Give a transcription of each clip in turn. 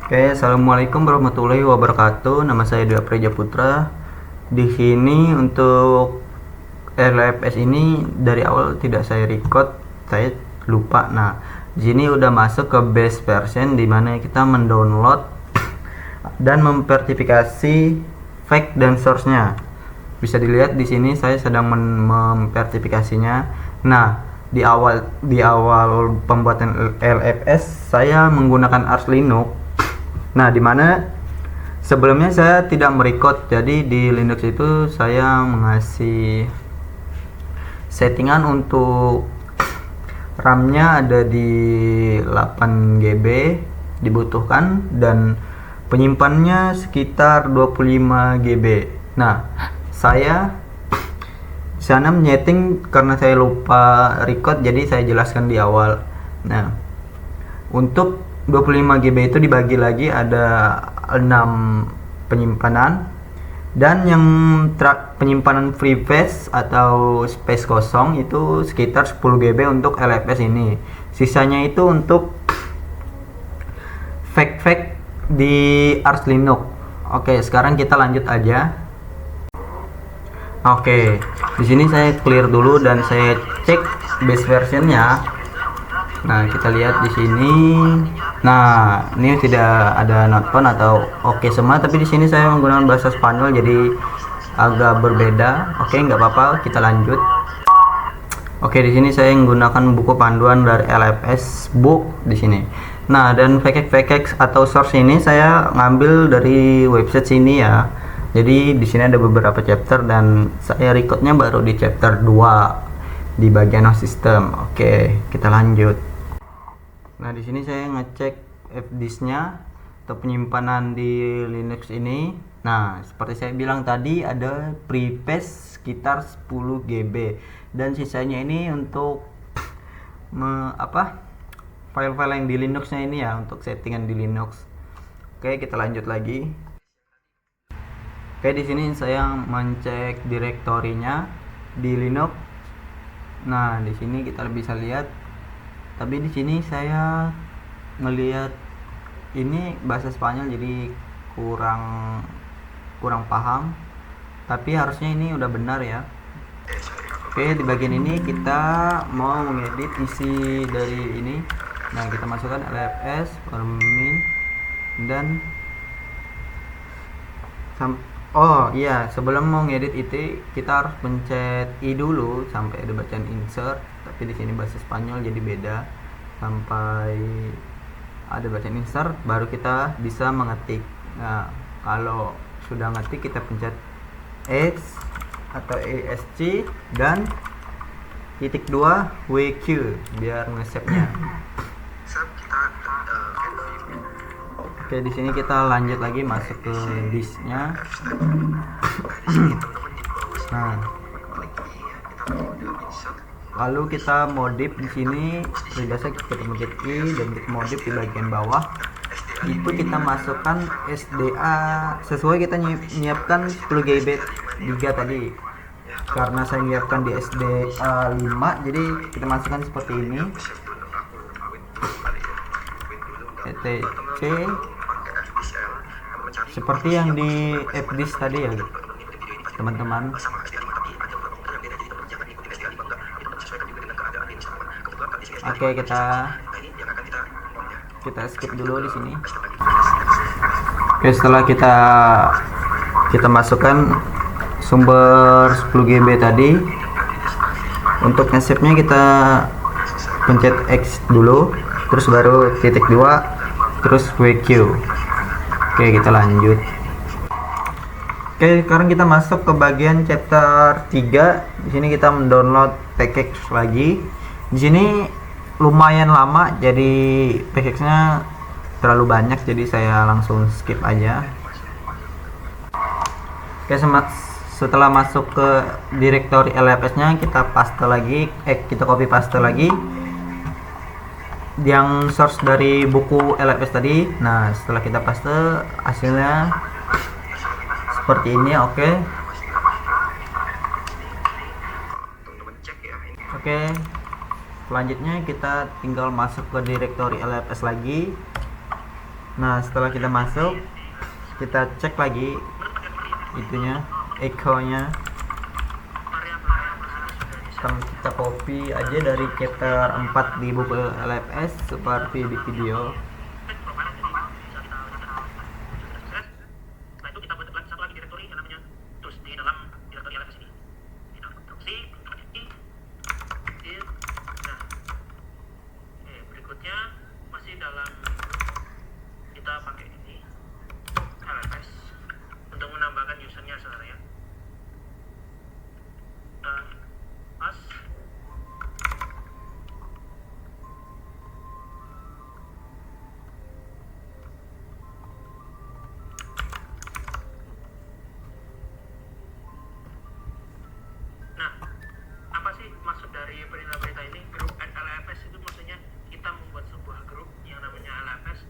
Oke, assalamualaikum warahmatullahi wabarakatuh. Nama saya Dwi Preja Putra. Di sini untuk LFS ini dari awal tidak saya record, saya lupa. Nah, di sini udah masuk ke base version di mana kita mendownload dan memvertifikasi fake dan source-nya. Bisa dilihat di sini saya sedang memvertifikasinya. Nah, di awal pembuatan LFS saya menggunakan Arch Linux. Nah, dimana sebelumnya saya tidak merecord, jadi di Linux itu saya mengasih settingan untuk RAM-nya ada di 8 GB dibutuhkan dan penyimpanannya sekitar 25 GB. Nah, saya sana menyeting karena saya lupa record, jadi saya jelaskan di awal. Nah, untuk 25 GB itu dibagi lagi ada 6 penyimpanan, dan yang penyimpanan free space atau space kosong itu sekitar 10 GB untuk LFS ini. Sisanya itu untuk fake di Arch Linux. Oke, sekarang kita lanjut aja. Oke, di sini saya clear dulu dan saya cek base versionnya. Nah, kita lihat di sini. Nah, ini tidak ada not found atau oke semua, tapi di sini saya menggunakan bahasa Spanyol jadi agak berbeda. Oke, nggak apa-apa, kita lanjut. Oke, di sini saya menggunakan buku panduan dari LFS book di sini. Nah, dan fake atau source ini saya ngambil dari website sini ya. Jadi di sini ada beberapa chapter dan saya recordnya baru di chapter 2 di bagian of system. Oke, kita lanjut. Nah, di sini saya ngecek fdisk-nya atau penyimpanan di Linux ini. Nah, seperti saya bilang tadi ada preface sekitar 10 GB dan sisanya ini untuk file-file yang di Linux-nya ini ya, untuk settingan di Linux. Oke, kita lanjut lagi. Oke, di sini saya mencek direktorinya di Linux. Nah, di sini kita bisa lihat, tapi di sini saya ngelihat ini bahasa Spanyol jadi kurang paham, tapi harusnya ini udah benar ya. Oke, di bagian ini kita mau mengedit isi dari ini. Nah, kita masukkan LFS permin dan oh iya, sebelum mau ngedit itu kita harus pencet I dulu sampai ada bacaan insert, tapi di sini bahasa Spanyol jadi beda. Sampai ada bacaan insert baru kita bisa mengetik. Nah, kalau sudah ngetik kita pencet X atau ESC dan titik 2 WQ biar nge-save-nya. Oke, di sini kita lanjut lagi masuk ke disknya. Nah, lalu kita modif di sini. Biasa kita pencet I dan modif di bagian bawah. Itu kita masukkan SDA sesuai kita nyiapkan 10 GB giga tadi. Karena saya nyiapkan di SDA 5, jadi kita masukkan seperti ini. etc seperti yang di fdisk tadi ya teman-teman. Oke, kita skip dulu di sini. Oke, setelah kita masukkan sumber 10 GB tadi, untuk nge-save-nya kita pencet X dulu, terus baru titik 2, terus WQ. Oke, kita lanjut. Oke, sekarang kita masuk ke bagian chapter 3. Di sini kita mendownload package lagi. Di sini lumayan lama, jadi package-nya terlalu banyak, jadi saya langsung skip aja. Oke, setelah masuk ke directory LFS-nya kita copy paste lagi yang source dari buku LFS tadi. Nah, setelah kita paste hasilnya seperti ini. Oke, selanjutnya kita tinggal masuk ke directory LFS lagi. Nah, setelah kita masuk, kita cek lagi itunya, echo-nya. Kita copy aja dari chapter 4 di buku LFS seperti di video. Kita pakai ini LFS untuk menambahkan usernya saudara ya. Pas nah, apa sih maksud dari berita ini? Grup LFS itu maksudnya kita membuat sebuah grup yang namanya LFS.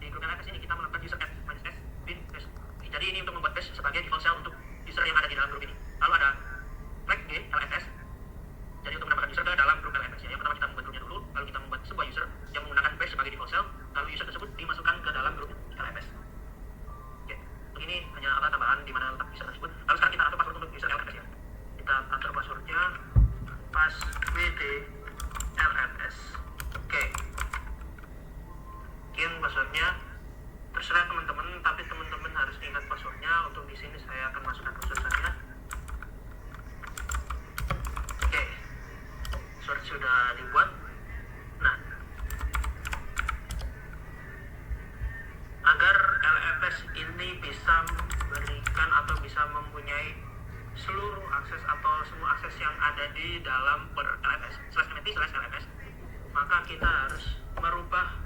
Di grup LFS ini kita melakukan user add -s bin -s. Jadi ini untuk membuat base sebagai default shell untuk user yang ada di dalam grup ini. Lalu ada flag g LFS. Jadi untuk menambahkan user ke dalam grup LFS ya. Yang pertama kita membuat grupnya dulu, lalu kita membuat sebuah user yang menggunakan base sebagai default shell, lalu user tersebut dimasukkan ke dalam grup LFS. Oke, ini hanya tambahan di mana letak user tersebut. Lalu sekarang kita atur password untuk user LFS ya. Kita atur passwordnya passwd LFS. Oke. Sekian passwordnya. Terserah teman-teman, tapi teman-teman harus ingat passwordnya. Untuk di sini saya akan masukkan password saya. Oke, password sudah dibuat. Nah, agar LFS ini bisa memberikan atau bisa mempunyai seluruh akses atau semua akses yang ada di dalam LFS /mnt/LFS, maka kita harus merubah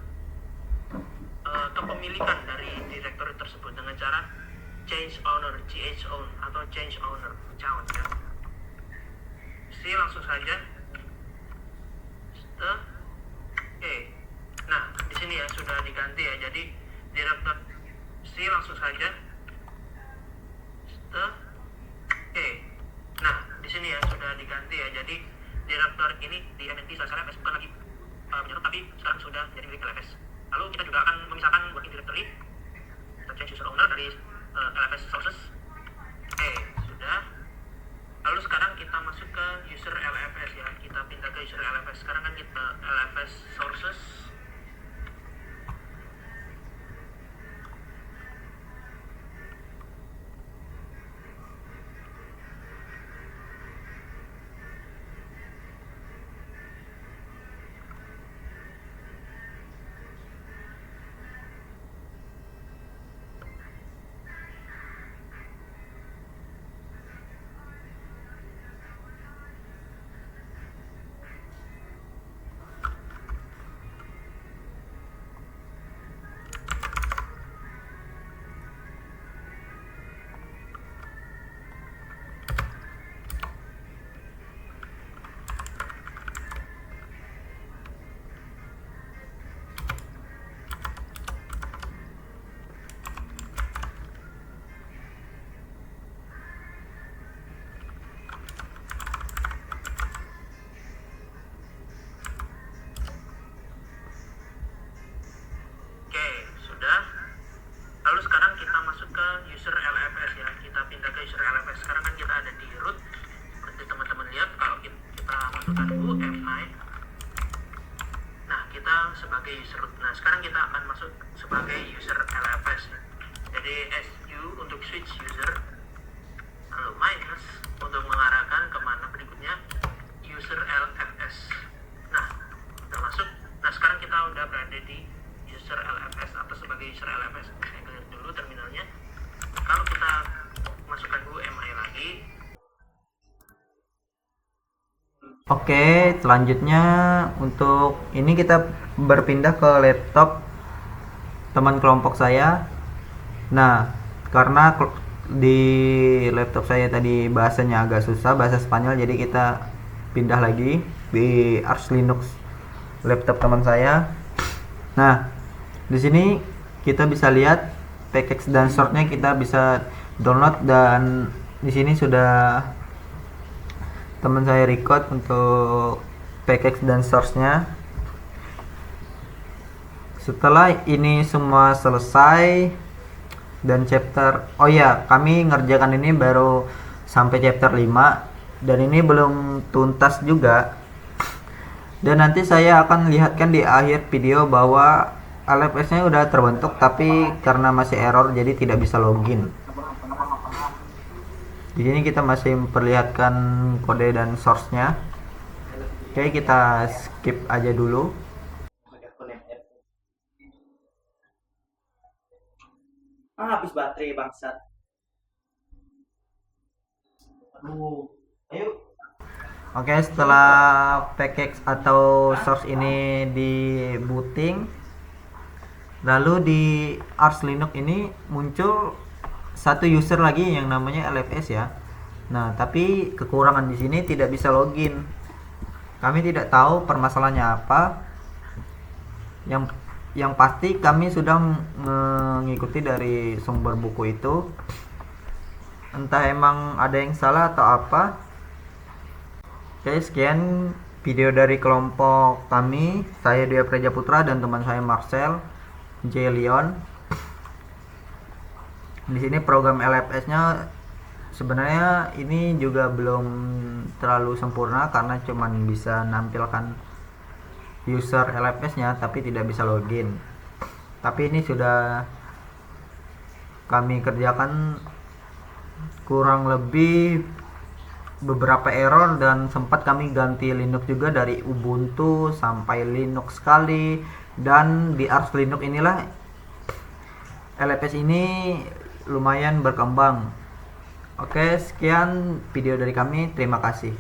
kepemilikan dari directory tersebut dengan cara change owner, chown atau change owner, chown ya. Jadi langsung saja. Oke. Nah, di sini ya sudah diganti ya. Jadi directory langsung saja. Oke. Nah, di sini ya sudah diganti ya. Jadi directory ini di mnt/LFS bukan lagi menyerut, tapi sekarang sudah menjadi milik LFS. Lalu kita juga akan memisahkan working directory. Kita change user owner dari LFS sources. Oke, sudah. Lalu sekarang kita masuk ke user LFS ya. Kita pindah ke user LFS. Sekarang kan kita LFS sources. sebagai user root. Nah, sekarang kita akan masuk sebagai user LFS. Jadi SU untuk switch user, lalu minus untuk mengarahkan kemana berikutnya user LFS. Nah, udah masuk. Nah, sekarang kita udah berada di user LFS atau sebagai user LFS. Saya clear dulu terminalnya. Kalau kita masukkan UMI lagi. Oke, selanjutnya untuk ini kita berpindah ke laptop teman kelompok saya. Nah, karena di laptop saya tadi bahasanya agak susah, bahasa Spanyol, jadi kita pindah lagi di Arch Linux laptop teman saya. Nah, di sini kita bisa lihat package dan source-nya kita bisa download, dan di sini sudah teman saya record untuk package dan source-nya. Setelah ini semua selesai dan chapter, oh ya, kami ngerjakan ini baru sampai chapter 5 dan ini belum tuntas juga. Dan nanti saya akan lihatkan di akhir video bahwa LFS-nya udah terbentuk, tapi karena masih error jadi tidak bisa login. Di sini kita masih memperlihatkan kode dan source-nya. Oke, kita skip aja dulu. Habis baterai bangsat. Ayo. Oke, setelah package atau source ini di booting, lalu di Arch Linux ini muncul satu user lagi yang namanya LFS ya. Nah, tapi kekurangan di sini tidak bisa login. Kami tidak tahu permasalahannya apa. Yang pasti kami sudah mengikuti dari sumber buku itu. Entah emang ada yang salah atau apa. Oke, sekian video dari kelompok kami. Saya Dwi Apreja Putra dan teman saya Marcel J. Leon. Di sini program LFS-nya sebenarnya ini juga belum terlalu sempurna karena cuman bisa nampilkan user LFS-nya tapi tidak bisa login. Tapi ini sudah kami kerjakan kurang lebih beberapa error dan sempat kami ganti Linux juga dari Ubuntu sampai Linux sekali, dan di Arch Linux inilah LFS ini lumayan berkembang. Oke, sekian video dari kami. Terima kasih.